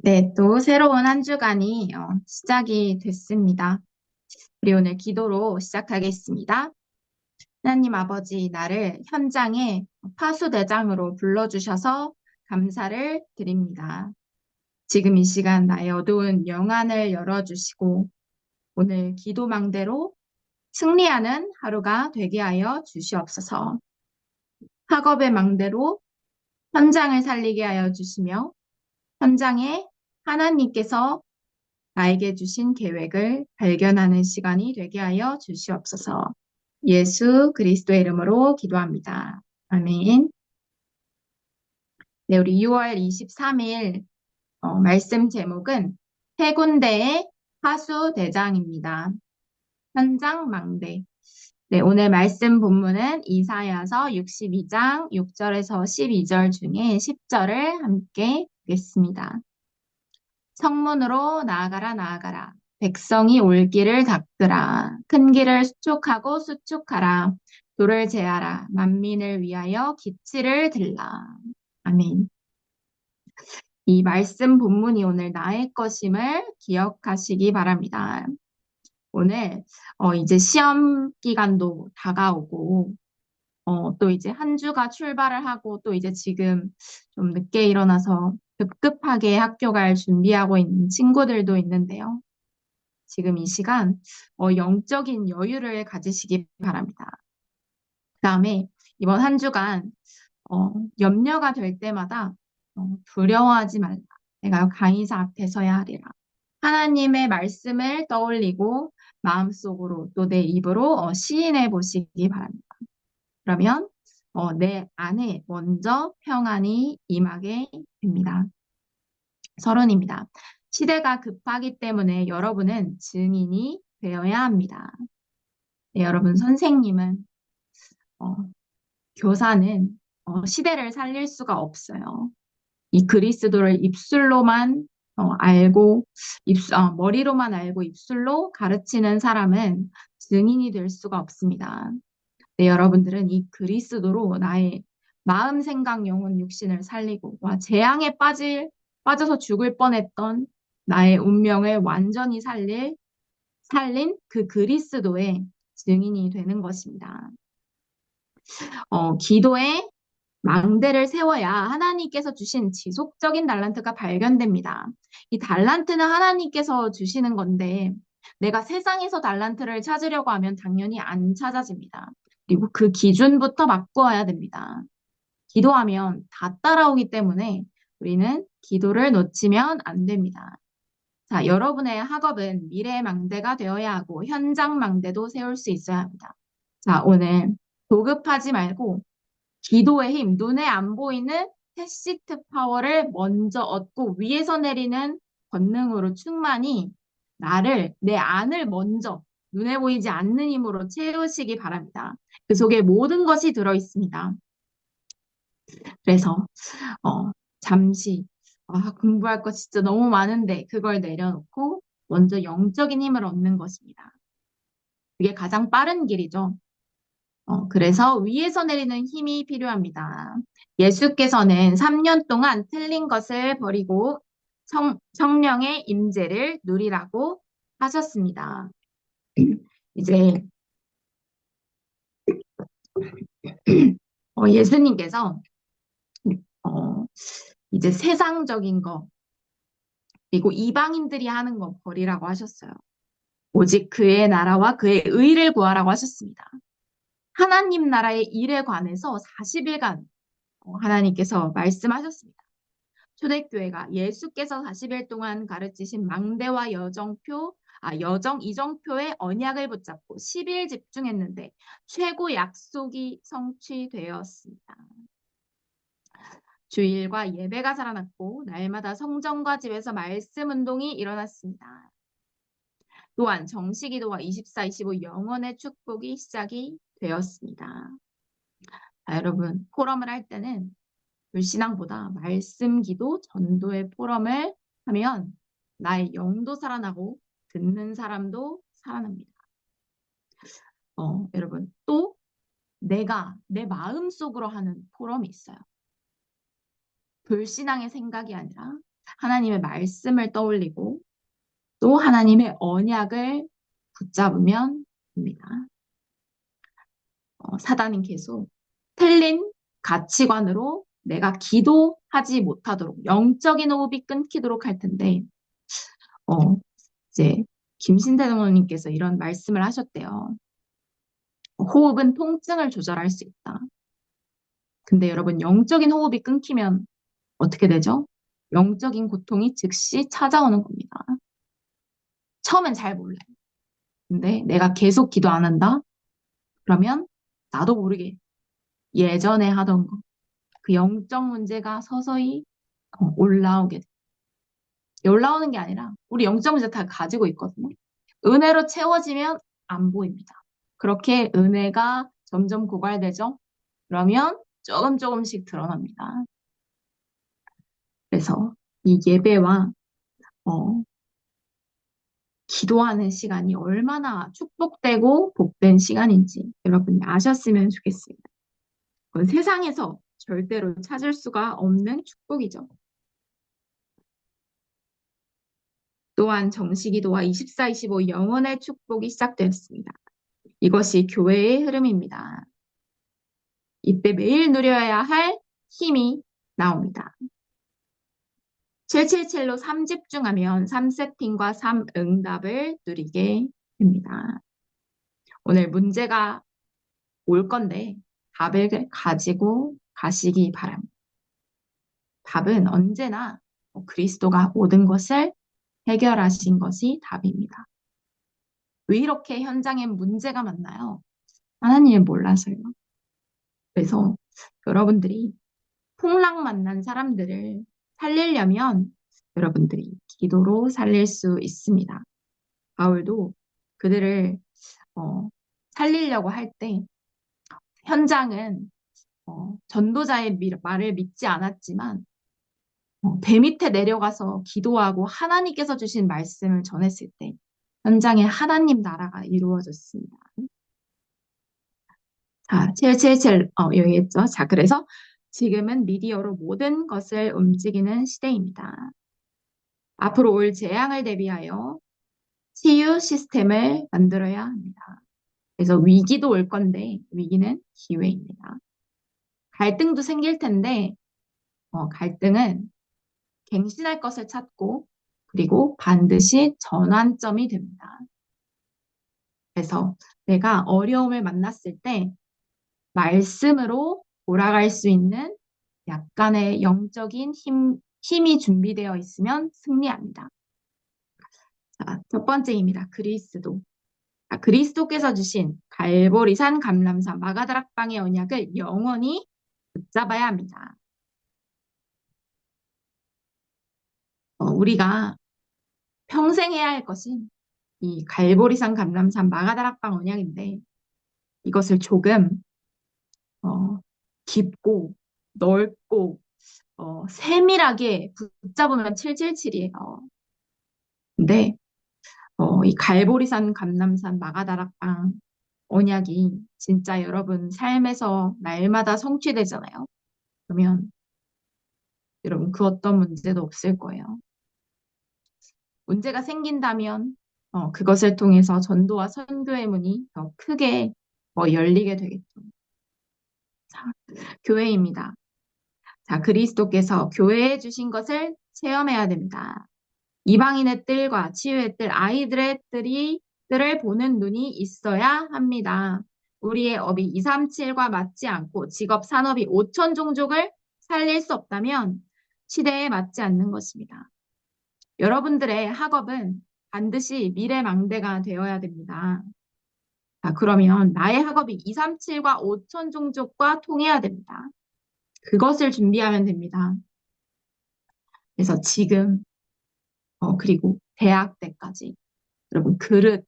네, 또 새로운 한 주간이 시작이 됐습니다. 우리 오늘 기도로 시작하겠습니다. 하나님 아버지, 나를 현장에 파수대장으로 불러주셔서 감사를 드립니다. 지금 이 시간 나의 어두운 영안을 열어주시고 오늘 기도망대로 승리하는 하루가 되게 하여 주시옵소서. 학업의 망대로 현장을 살리게 하여 주시며 현장에 하나님께서 나에게 주신 계획을 발견하는 시간이 되게 하여 주시옵소서. 예수 그리스도의 이름으로 기도합니다. 아멘. 네, 우리 6월 23일 말씀 제목은 세 군데의 하수대장입니다. 현장 망대. 네, 오늘 말씀 본문은 이사야서 62장 6절에서 12절 중에 10절을 함께 읽겠습니다. 성문으로 나아가라 나아가라. 백성이 올 길을 닦으라. 큰 길을 수축하고 수축하라. 돌을 제하라. 만민을 위하여 기치를 들라. 아멘. 이 말씀 본문이 오늘 나의 것임을 기억하시기 바랍니다. 오늘 이제 시험 기간도 다가오고 또 이제 한 주가 출발을 하고 또 이제 지금 좀 늦게 일어나서 급급하게 학교 갈 준비하고 있는 친구들도 있는데요. 지금 이 시간 영적인 여유를 가지시기 바랍니다. 그다음에 이번 한 주간 염려가 될 때마다 두려워하지 말라. 내가 강의사 앞에 서야 하리라. 하나님의 말씀을 떠올리고 마음속으로 또 내 입으로 시인해 보시기 바랍니다. 그러면 내 안에 먼저 평안이 임하게 됩니다. 서론입니다. 시대가 급하기 때문에 여러분은 증인이 되어야 합니다. 네, 여러분 선생님은 어, 교사는 시대를 살릴 수가 없어요. 이 그리스도를 입술로만 알고 머리로만 알고 입술로 가르치는 사람은 증인이 될 수가 없습니다. 네, 여러분들은 이 그리스도로 나의 마음, 생각, 영혼, 육신을 살리고 재앙에 빠져서 죽을 뻔했던 나의 운명을 완전히 살린 그 그리스도의 증인이 되는 것입니다. 기도에 망대를 세워야 하나님께서 주신 지속적인 달란트가 발견됩니다. 이 달란트는 하나님께서 주시는 건데 내가 세상에서 달란트를 찾으려고 하면 당연히 안 찾아집니다. 그리고 그 기준부터 바꾸어야 됩니다. 기도하면 다 따라오기 때문에 우리는 기도를 놓치면 안 됩니다. 자, 여러분의 학업은 미래 망대가 되어야 하고 현장 망대도 세울 수 있어야 합니다. 자, 오늘 도급하지 말고 기도의 힘, 눈에 안 보이는 패시트 파워를 먼저 얻고 위에서 내리는 권능으로 충만히 내 안을 먼저 눈에 보이지 않는 힘으로 채우시기 바랍니다. 그 속에 모든 것이 들어 있습니다. 그래서 잠시 공부할 거 진짜 너무 많은데 그걸 내려놓고 먼저 영적인 힘을 얻는 것입니다. 그게 가장 빠른 길이죠. 그래서 위에서 내리는 힘이 필요합니다. 예수께서는 3년 동안 틀린 것을 버리고 성령의 임재를 누리라고 하셨습니다. 이제 예수님께서 어, 이제 세상적인 거 그리고 이방인들이 하는 거 버리라고 하셨어요. 오직 그의 나라와 그의 의를 구하라고 하셨습니다. 하나님 나라의 일에 관해서 40일간 하나님께서 말씀하셨습니다. 초대교회가 예수께서 40일 동안 가르치신 망대와 이정표의 언약을 붙잡고 10일 집중했는데 최고 약속이 성취되었습니다. 주일과 예배가 살아났고 날마다 성전과 집에서 말씀 운동이 일어났습니다. 또한 정시기도와 24, 25 영원의 축복이 시작이 되었습니다. 자, 여러분 포럼을 할 때는 불신앙보다 말씀 기도 전도의 포럼을 하면 나의 영도 살아나고 듣는 사람도 살아납니다. 여러분 또 내가 내 마음속으로 하는 포럼이 있어요. 불신앙의 생각이 아니라 하나님의 말씀을 떠올리고 또 하나님의 언약을 붙잡으면 됩니다. 사단은 계속 틀린 가치관으로 내가 기도하지 못하도록 영적인 호흡이 끊기도록 할 텐데 어, 이제 김신태 장로님께서 이런 말씀을 하셨대요. 호흡은 통증을 조절할 수 있다. 근데 여러분 영적인 호흡이 끊기면 어떻게 되죠? 영적인 고통이 즉시 찾아오는 겁니다. 처음엔 잘 몰라요. 근데 내가 계속 기도 안 한다? 그러면 나도 모르게 예전에 하던 거, 그 영적 문제가 서서히 올라오게 돼. 올라오는 게 아니라 우리 영적 문제 다 가지고 있거든요. 은혜로 채워지면 안 보입니다. 그렇게 은혜가 점점 고갈되죠. 그러면 조금 조금씩 드러납니다. 그래서 이 예배와 어, 기도하는 시간이 얼마나 축복되고 복된 시간인지 여러분이 아셨으면 좋겠습니다. 그건 세상에서 절대로 찾을 수가 없는 축복이죠. 또한 정시기도와 24, 25 영혼의 축복이 시작되었습니다. 이것이 교회의 흐름입니다. 이때 매일 누려야 할 힘이 나옵니다. 777로 3집중하면 3세팅과 3응답을 누리게 됩니다. 오늘 문제가 올 건데 답을 가지고 가시기 바랍니다. 답은 언제나 그리스도가 모든 것을 해결하신 것이 답입니다. 왜 이렇게 현장엔 문제가 많나요? 하나님을 몰라서요. 그래서 여러분들이 풍랑 만난 사람들을 살리려면 여러분들이 기도로 살릴 수 있습니다. 바울도 그들을 살리려고 할 때 현장은 전도자의 말을 믿지 않았지만 배 밑에 내려가서 기도하고 하나님께서 주신 말씀을 전했을 때 현장에 하나님 나라가 이루어졌습니다. 자, 777, 여기 있죠. 자, 그래서 지금은 미디어로 모든 것을 움직이는 시대입니다. 앞으로 올 재앙을 대비하여 치유 시스템을 만들어야 합니다. 그래서 위기도 올 건데 위기는 기회입니다. 갈등도 생길 텐데 갈등은 갱신할 것을 찾고 그리고 반드시 전환점이 됩니다. 그래서 내가 어려움을 만났을 때 말씀으로 돌아갈 수 있는 약간의 영적인 힘이 준비되어 있으면 승리합니다. 자, 첫 번째입니다. 그리스도. 자, 그리스도께서 주신 갈보리산 감람산 마가다락방의 언약을 영원히 붙잡아야 합니다. 우리가 평생 해야 할 것은 이 갈보리산 감람산 마가다락방 언약인데 이것을 조금 어, 깊고 넓고 세밀하게 붙잡으면 777이에요. 근데 이 갈보리산 감람산 마가다락방 언약이 진짜 여러분 삶에서 날마다 성취되잖아요. 그러면 여러분 그 어떤 문제도 없을 거예요. 문제가 생긴다면 그것을 통해서 전도와 선교의 문이 더 크게 열리게 되겠죠. 자, 교회입니다. 자, 그리스도께서 교회에 주신 것을 체험해야 됩니다. 이방인의 뜰과 치유의 뜰, 아이들의 뜰을 보는 눈이 있어야 합니다. 우리의 업이 237과 맞지 않고 직업, 산업이 5천 종족을 살릴 수 없다면 시대에 맞지 않는 것입니다. 여러분들의 학업은 반드시 미래망대가 되어야 됩니다. 자, 그러면 나의 학업이 237과 5천 종족과 통해야 됩니다. 그것을 준비하면 됩니다. 그래서 지금, 그리고 대학 때까지 여러분 그릇을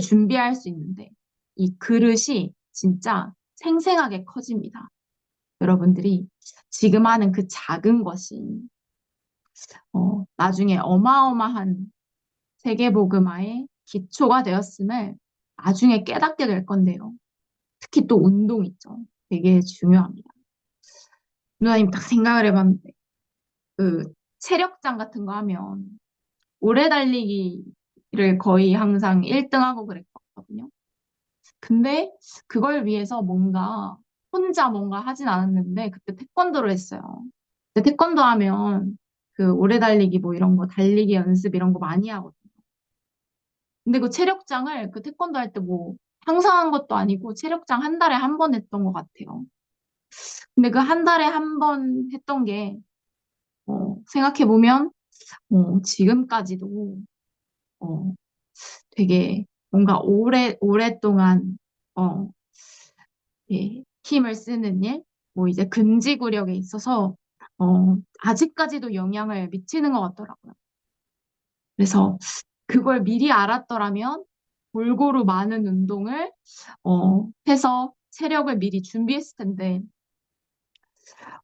준비할 수 있는데 이 그릇이 진짜 생생하게 커집니다. 여러분들이 지금 하는 그 작은 것이 나중에 어마어마한 세계복음화의 기초가 되었음을 나중에 깨닫게 될 건데요. 특히 또 운동 있죠. 되게 중요합니다. 누나님 딱 생각을 해봤는데 그 체력장 같은 거 하면 오래 달리기를 거의 항상 1등하고 그랬거든요. 근데 그걸 위해서 뭔가 혼자 뭔가 하진 않았는데 그때 태권도를 했어요. 근데 태권도 하면 그 오래 달리기 뭐 이런 거 달리기 연습 이런 거 많이 하거든요. 근데 그 체력장을 그 태권도 할 때 뭐 항상 한 것도 아니고 체력장 한 달에 한 번 했던 것 같아요. 근데 그 한 달에 한 번 했던 게 생각해보면 지금까지도 어, 되게 뭔가 오랫동안 어, 예, 힘을 쓰는 일, 뭐 이제 근지구력에 있어서 아직까지도 영향을 미치는 것 같더라고요. 그래서 그걸 미리 알았더라면 골고루 많은 운동을 해서 체력을 미리 준비했을 텐데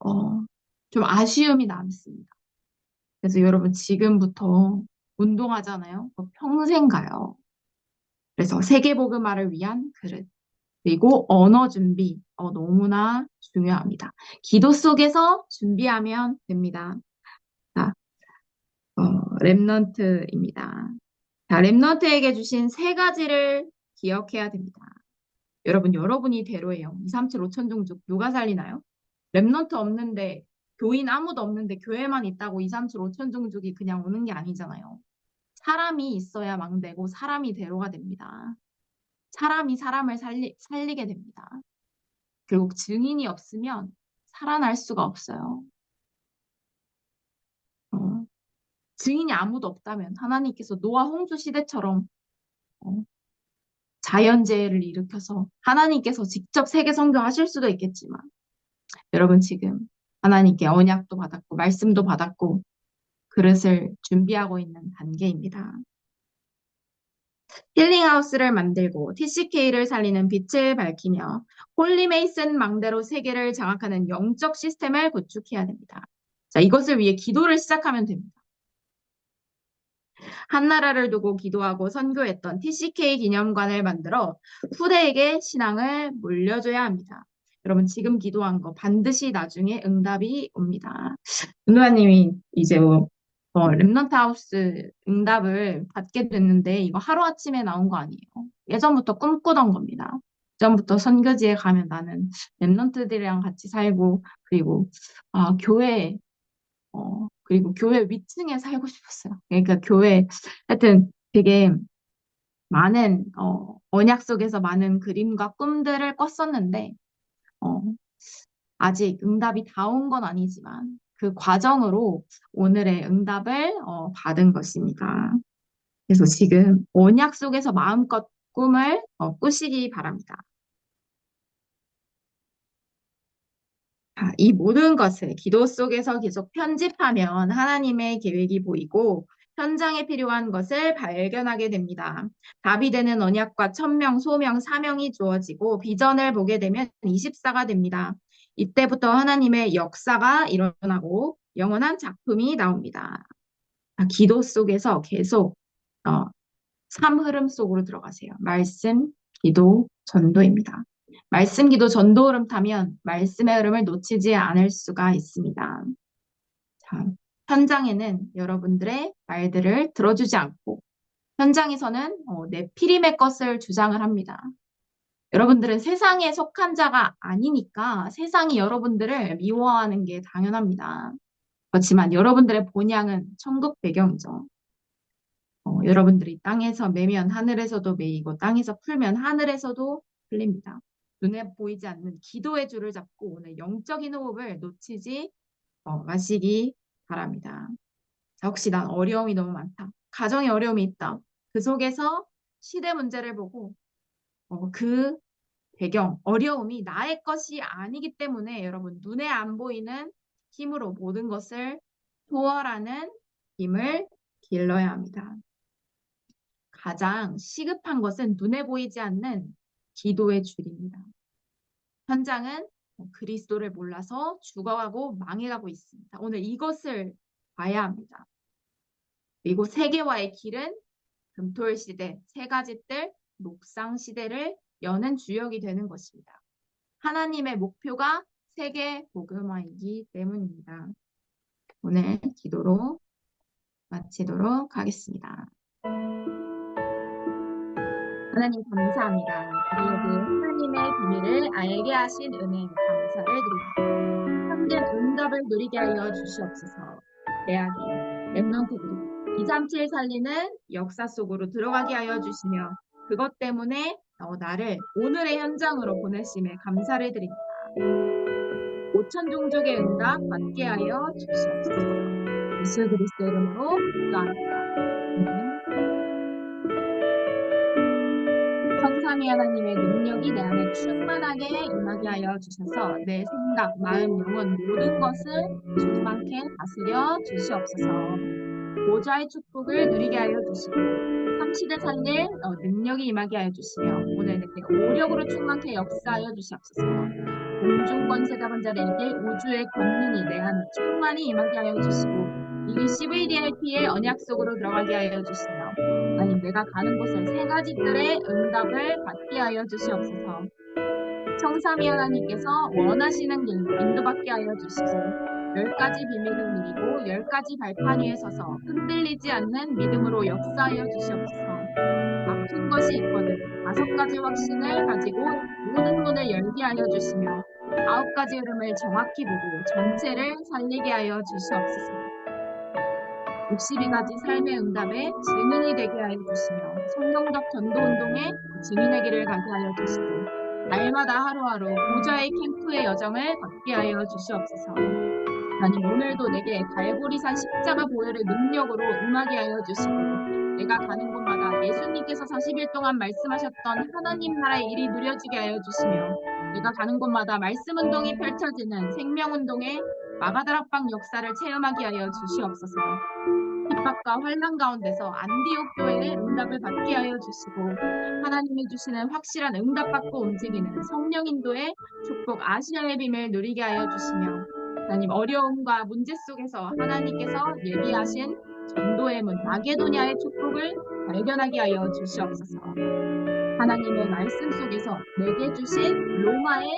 어, 좀 아쉬움이 남습니다. 그래서 여러분 지금부터 운동하잖아요. 그거 평생 가요. 그래서 세계복음화를 위한 그릇. 그리고 언어 준비, 너무나 중요합니다. 기도 속에서 준비하면 됩니다. 자, 랩넌트입니다. 자, 랩넌트에게 주신 세 가지를 기억해야 됩니다. 여러분, 여러분이 대로예요. 2, 3, 7, 5천 종족 누가 살리나요? 랩넌트 없는데, 교인 아무도 없는데 교회만 있다고 2, 3, 7, 5천 종족이 그냥 오는 게 아니잖아요. 사람이 있어야 망되고 사람이 대로가 됩니다. 사람이 사람을 살리게 됩니다. 결국 증인이 없으면 살아날 수가 없어요. 어, 증인이 아무도 없다면 하나님께서 노아 홍수 시대처럼 어, 자연재해를 일으켜서 하나님께서 직접 세계 선교하실 수도 있겠지만 여러분 지금 하나님께 언약도 받았고 말씀도 받았고 그릇을 준비하고 있는 단계입니다. 힐링하우스를 만들고 TCK를 살리는 빛을 밝히며 홀리메이슨 망대로 세계를 장악하는 영적 시스템을 구축해야 됩니다. 자, 이것을 위해 기도를 시작하면 됩니다. 한 나라를 두고 기도하고 선교했던 TCK 기념관을 만들어 후대에게 신앙을 물려줘야 합니다. 여러분 지금 기도한 거 반드시 나중에 응답이 옵니다. 은우아님이 이제 remnant 하우스 응답을 받게 됐는데 이거 하루아침에 나온 거 아니에요. 예전부터 꿈꾸던 겁니다. 예전부터 선교지에 가면 나는 랩런트들이랑 같이 살고 그리고 그리고 교회 위층에 살고 싶었어요. 그러니까 교회 하여튼 되게 많은 언약 속에서 많은 그림과 꿈들을 꿨었는데 어, 아직 응답이 다 온 건 아니지만 그 과정으로 오늘의 응답을 받은 것입니다. 그래서 지금 언약 속에서 마음껏 꿈을 꾸시기 바랍니다. 이 모든 것을 기도 속에서 계속 편집하면 하나님의 계획이 보이고 현장에 필요한 것을 발견하게 됩니다. 다비되는 언약과 천명, 소명, 사명이 주어지고 비전을 보게 되면 24가 됩니다. 이때부터 하나님의 역사가 일어나고 영원한 작품이 나옵니다. 기도 속에서 계속 어, 삶 흐름 속으로 들어가세요. 말씀, 기도, 전도입니다. 말씀, 기도, 전도 흐름 타면 말씀의 흐름을 놓치지 않을 수가 있습니다. 자, 현장에는 여러분들의 말들을 들어주지 않고 현장에서는 네피림의 것을 주장을 합니다. 여러분들은 세상에 속한 자가 아니니까 세상이 여러분들을 미워하는 게 당연합니다. 그렇지만 여러분들의 본향은 천국 배경이죠. 여러분들이 땅에서 매면 하늘에서도 매이고 땅에서 풀면 하늘에서도 풀립니다. 눈에 보이지 않는 기도의 줄을 잡고 오늘 영적인 호흡을 놓치지 마시기 바랍니다. 자, 혹시 난 어려움이 너무 많다. 가정에 어려움이 있다. 그 속에서 시대 문제를 보고 그 배경, 어려움이 나의 것이 아니기 때문에 여러분 눈에 안 보이는 힘으로 모든 것을 초월하는 힘을 길러야 합니다. 가장 시급한 것은 눈에 보이지 않는 기도의 줄입니다. 현장은 그리스도를 몰라서 죽어가고 망해가고 있습니다. 오늘 이것을 봐야 합니다. 그리고 세계화의 길은 금토일 시대, 세 가지 뜰, 목상 시대를 여는 주역이 되는 것입니다. 하나님의 목표가 세계 복음화이기 때문입니다. 오늘 기도로 마치도록 하겠습니다. 하나님 감사합니다. 우리에게 하나님의 비밀을 알게 하신 은혜 감사를 드립니다. 참된 응답을 누리게 하여 주시옵소서. 대학이 랩넌트들이 237 살리는 역사 속으로 들어가게 하여 주시며 그것 때문에 나를 오늘의 현장으로 보내심에 감사를 드립니다. 5천 종족의 응답 받게 하여 주시옵소서. 예수 그리스도의 이름으로 기도합니다. 성삼위 하나님의 능력이 내 안에 충만하게 임하게 하여 주셔서 내 생각, 마음, 영혼 모든 것을 충만케 다스려 주시옵소서. 보좌의 축복을 누리게 하여 주시고 3시대 살릴 능력이 임하게 하여 주시며 오늘 내가 오력으로 충만케 역사하여 주시옵소서. 공중 권세 잡은 자들에게 우주의 권능이 내 안에 충만히 임하게 하여 주시고 이 CVDIP의 언약 속으로 들어가게 하여 주시며 하나님 내가 가는 곳에 세 가지 뜰의 응답을 받게 하여 주시옵소서. 성삼위 하나님께서 원하시는 길 인도받게 하여 주시고 10가지 비밀을 누리고 10가지 발판 위에 서서 흔들리지 않는 믿음으로 역사하여 주시옵소서. 막힌 것이 있거든 5가지 확신을 가지고 모든 문을 열게 하여 주시며 9가지 흐름을 정확히 보고 전체를 살리게 하여 주시옵소서. 62가지 삶의 응답에 증인이 되게 하여 주시며 성경적 전도운동에 증인의 길을 가게 하여 주시고 날마다 하루하루 보좌의 캠프의 여정을 걷게 하여 주시옵소서. 하나님 오늘도 내게 갈보리산 십자가 보혈의 능력으로 임하게 하여 주시고 내가 가는 곳마다 예수님께서 40일 동안 말씀하셨던 하나님 나라의 일이 누려지게 하여 주시며 내가 가는 곳마다 말씀 운동이 펼쳐지는 생명 운동의 마가다락방 역사를 체험하게 하여 주시옵소서. 핍박과 환난 가운데서 안디옥 교회의 응답을 받게 하여 주시고 하나님이 주시는 확실한 응답 받고 움직이는 성령 인도의 축복 아시아의 비밀 누리게 하여 주시며 하나님 어려움과 문제 속에서 하나님께서 예비하신 전도의 문 마게도냐의 축복을 발견하게 하여 주시옵소서. 하나님의 말씀 속에서 내게 주신 로마의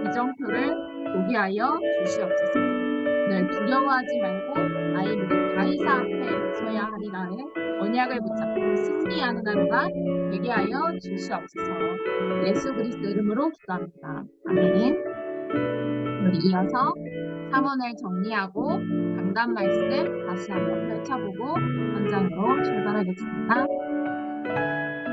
이정표를 보게 하여 주시옵소서. 늘 두려워하지 말고 나의 믿음 가이사 앞에 서야 하리라의 언약을 붙잡고 스스리 하는 하루가 되게 하여 주시옵소서. 예수 그리스도 이름으로 기도합니다. 아멘. 우리 이어서 사문을 정리하고 강단 말씀 다시 한번 펼쳐보고 현장으로 출발하겠습니다.